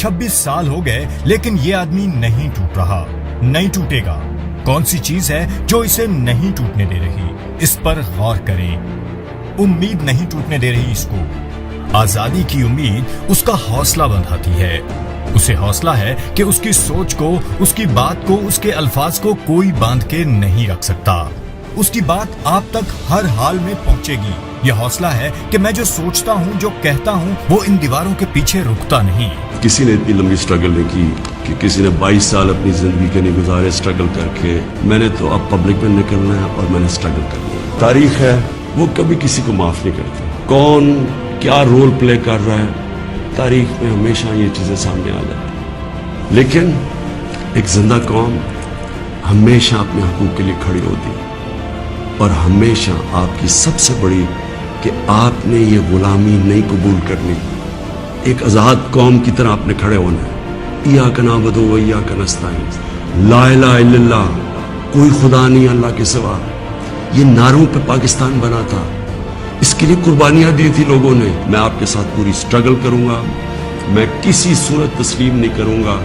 26 साल हो गए, लेकिन ये आदमी नहीं टूट रहा, नहीं टूटेगा। कौन सी चीज है जो इसे नहीं टूटने दे रही? इस पर गौर करें। उम्मीद नहीं टूटने दे रही इसको। आजादी की उम्मीद उसका हौसला बंधाती है। उसे हौसला है कि उसकी सोच को, उसकी बात को, उसके अल्फाज को कोई बांध के नहीं रख सकता। उसकी बात आप तक हर हाल में पहुंचेगी। यह हौसला है कि मैं जो सोचता हूं, जो कहता हूं, वो इन दीवारों के पीछे रुकता नहीं। किसी ने इतनी लंबी स्ट्रगल नहीं की कि किसी ने 22 साल अपनी जिंदगी के नहीं गुजारे स्ट्रगल करके। मैंने तो अब पब्लिक में निकलना है और मैंने स्ट्रगल करना है। तारीख है, वो कभी किसी को माफ नहीं करती। कौन क्या रोल प्ले कर रहा है, तारीख में हमेशा ये चीजें सामने आ जाती। लेकिन एक जिंदा कौम हमेशा अपने हकूक के लिए खड़ी होती है, और हमेशा आपकी सबसे बड़ी कि आपने ये गुलामी नहीं कबूल करनी। एक आजाद कौम की तरह आपने खड़े होना है। इय्याका नअबुदु व इय्याका नस्तईन, ला इलाहा इल्लल्लाह, कोई खुदा नहीं अल्लाह के सिवा। ये नारों पे पाकिस्तान बना था, इसके लिए कुर्बानियां दी थी लोगों ने। मैं आपके साथ पूरी स्ट्रगल करूंगा। मैं किसी सूरत तस्लीम नहीं करूंगा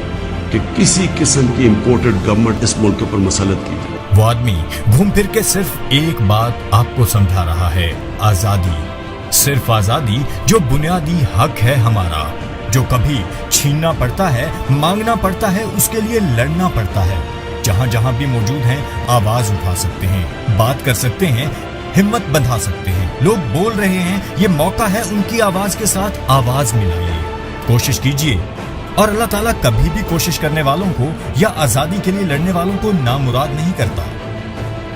कि किसी किस्म की इंपोर्टेड गवर्नमेंट इस मुल्क पर मसलत की जाए। वो आदमी घूम फिर के सिर्फ एक बात आपको समझा रहा है, आजादी। सिर्फ आजादी, जो बुनियादी हक है हमारा, जो कभी छीनना पड़ता है, मांगना पड़ता है, उसके लिए लड़ना पड़ता है। जहां जहां भी मौजूद हैं, आवाज उठा सकते हैं, बात कर सकते हैं, हिम्मत बंधा सकते हैं। लोग बोल रहे हैं, ये मौका है, उनकी आवाज के साथ आवाज मिलाइए, कोशिश कीजिए। और अल्लाह ताला कभी भी कोशिश करने वालों को या आजादी के लिए लड़ने वालों को नामुराद नहीं करता।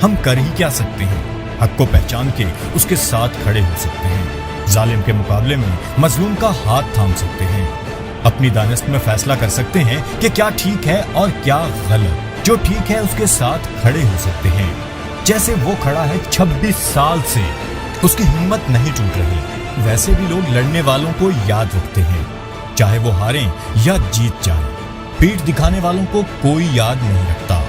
हम कर ही क्या सकते हैं? हक को पहचान के उसके साथ खड़े हो सकते हैं। जालिम के मुकाबले में मजलूम का हाथ थाम सकते हैं। अपनी दानिश में फैसला कर सकते हैं कि क्या ठीक है और क्या गलत। जो ठीक है उसके साथ खड़े हो सकते हैं, जैसे वो खड़ा है 26 साल से। उसकी हिम्मत नहीं टूट रही। वैसे भी लोग लड़ने वालों को याद रखते हैं, चाहे वो हारें या जीत जाएं। पीठ दिखाने वालों को कोई याद नहीं रखता।